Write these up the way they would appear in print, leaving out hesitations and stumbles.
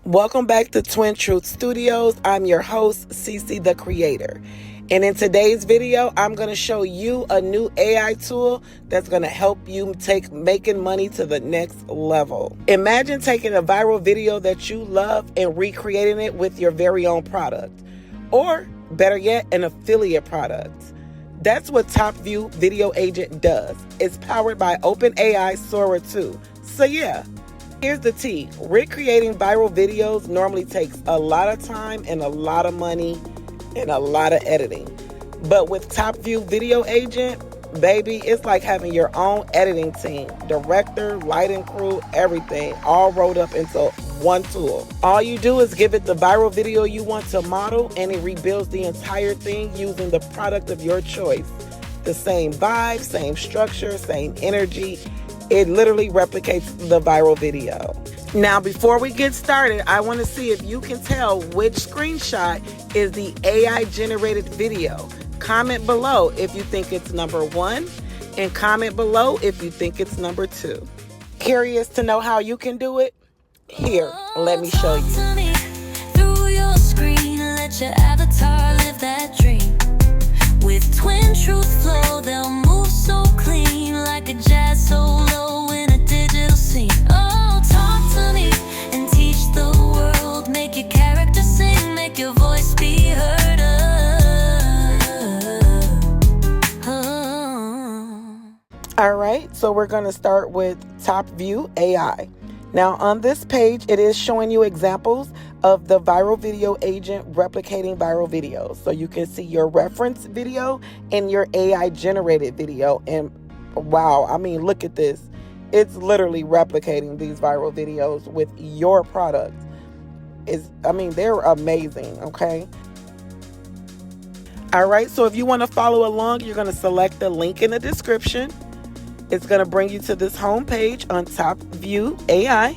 Welcome back to Twin Truth Studios. I'm your host, Cece the Creator. And in today's video, I'm going to show you a new AI tool that's going to help you take making money to the next level. Imagine taking a viral video that you love and recreating it with your very own product. Or, better yet, an affiliate product. That's what TopView Video Agent does. It's powered by OpenAI Sora2. So yeah. Here's the tea. Recreating viral videos normally takes a lot of time and a lot of money and a lot of editing. But with TopView Video Agent, baby, it's like having your own editing team. Director, lighting crew, everything, all rolled up into one tool. All you do is give it the viral video you want to model, and it rebuilds the entire thing using the product of your choice. The same vibe, same structure, same energy. It literally replicates the viral video. Now, before we get started, I want to see if you can tell which screenshot is the AI generated video. Comment below if you think it's number 1, and comment below if you think it's number 2. Curious to know how you can do it? Here, let me show you. Through your screen, let your avatar live that dream. With Twin Truth Flow, they'll move so clean, like a jazz solo in a digital scene. Oh, talk to me and teach the world. Make your character sing, make your voice be heard. All right, so we're going to start with TopView AI. Now on this page, it is showing you examples of the viral video agent replicating viral videos. So you can see your reference video and your AI generated video. And wow, I mean, look at this. It's literally replicating these viral videos with your product. They're amazing, okay? All right, so if you want to follow along, you're going to select the link in the description. It's going to bring you to this home page on TopView AI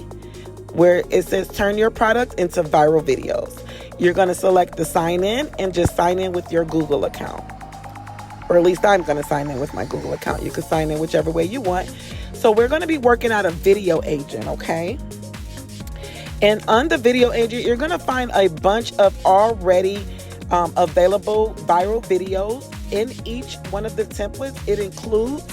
where it says turn your product into viral videos. You're going to select the sign in and just sign in with your Google account. Or at least I'm going to sign in with my Google account. You can sign in whichever way you want. So we're going to be working out a video agent, okay? And on the video agent, you're going to find a bunch of already available viral videos. In each one of the templates, it includes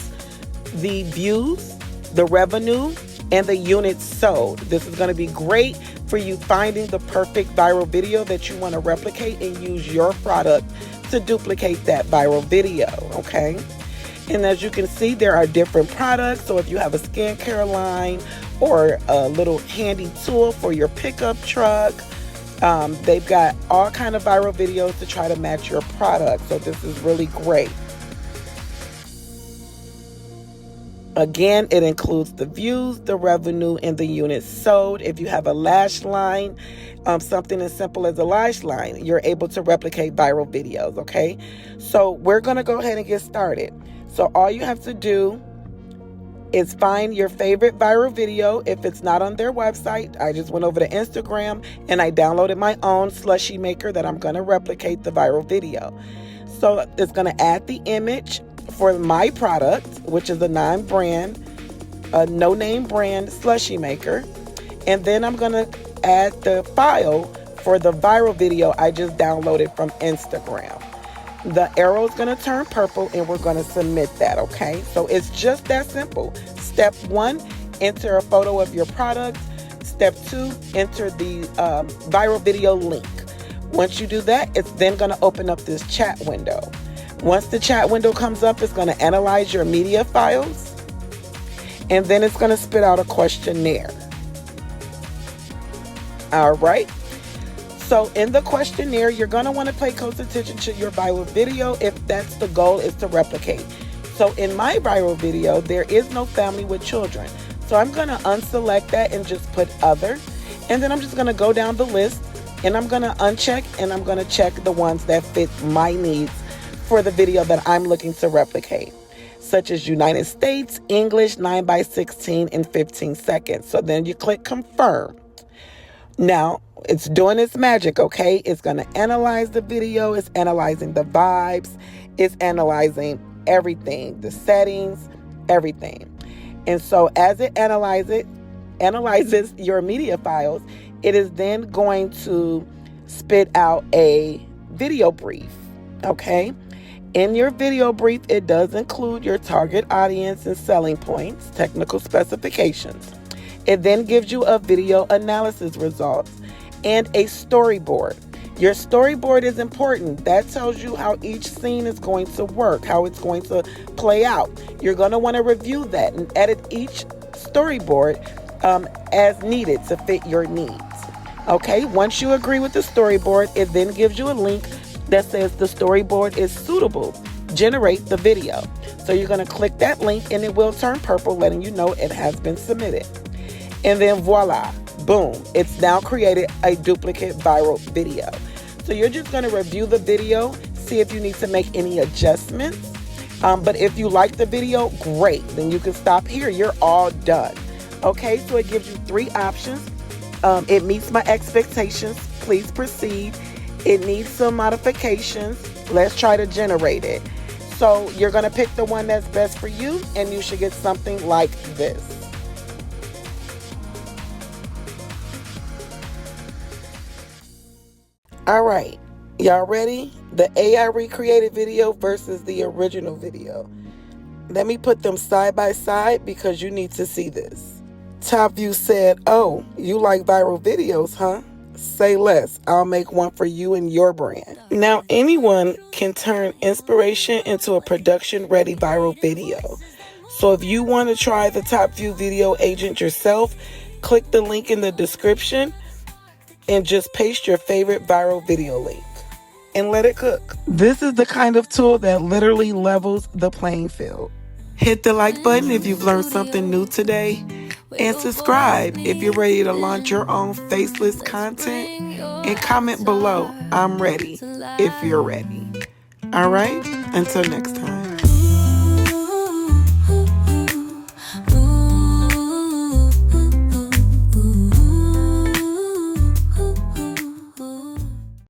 the views, the revenue, and the units sold. This is going to be great for you finding the perfect viral video that you want to replicate and use your product to duplicate that viral video, okay? And as you can see, there are different products. So if you have a skincare line or a little handy tool for your pickup truck, they've got all kind of viral videos to try to match your product. So this is really great. Again, it includes the views, the revenue, and the units sold. If you have a lash line, something as simple as a lash line, you're able to replicate viral videos, okay? So we're going to go ahead and get started. So all you have to do is find your favorite viral video. If it's not on their website, I just went over to Instagram and I downloaded my own slushy maker that I'm going to replicate the viral video. So it's going to add the image for my product, which is a no-name brand slushy maker. And then I'm going to add the file for the viral video I just downloaded from Instagram. The arrow is going to turn purple and we're going to submit that, okay? So it's just that simple. Step 1, enter a photo of your product. Step 2, enter the viral video link. Once you do that, it's then going to open up this chat window. Once the chat window comes up, it's going to analyze your media files, and then it's going to spit out a questionnaire. All right. So in the questionnaire, you're going to want to pay close attention to your viral video if that's the goal, is to replicate. So in my viral video, there is no family with children. So I'm going to unselect that and just put other. And then I'm just going to go down the list and I'm going to uncheck and I'm going to check the ones that fit my needs for the video that I'm looking to replicate, such as United States, English, 9:16 and 15 seconds. So then you click confirm. Now it's doing its magic, okay? It's going to analyze the video. It's analyzing the vibes. It's analyzing everything, the settings, everything. And so as it analyzes your media files, It is then going to spit out a video brief, okay? In your video brief, it does include your target audience and selling points, technical specifications. It then gives you a video analysis results and a storyboard. Your storyboard is important. That tells you how each scene is going to work, how it's going to play out. You're going to want to review that and edit each storyboard as needed to fit your needs. Okay, once you agree with the storyboard, it then gives you a link that says the storyboard is suitable. Generate the video. So you're going to click that link and it will turn purple, letting you know it has been submitted. And then voila, boom, it's now created a duplicate viral video. So you're just going to review the video, see if you need to make any adjustments. But if you like the video, great, then you can stop here. You're all done. Okay, so it gives you 3 options. It meets my expectations. Please proceed. It needs some modifications. Let's try to generate it. So you're going to pick the one that's best for you, and you should get something like this. All right, y'all ready? The AI recreated video versus the original video. Let me put them side by side because you need to see this. TopView said, "Oh, you like viral videos, huh? Say less. I'll make one for you and your brand." Now, anyone can turn inspiration into a production-ready viral video. So if you want to try the TopView video agent yourself, click the link in the description and just paste your favorite viral video link and let it cook. This is the kind of tool that literally levels the playing field. Hit the like button if you've learned something new today, and subscribe if you're ready to launch your own faceless content, and comment below, "I'm ready," if you're ready. All right, until next time.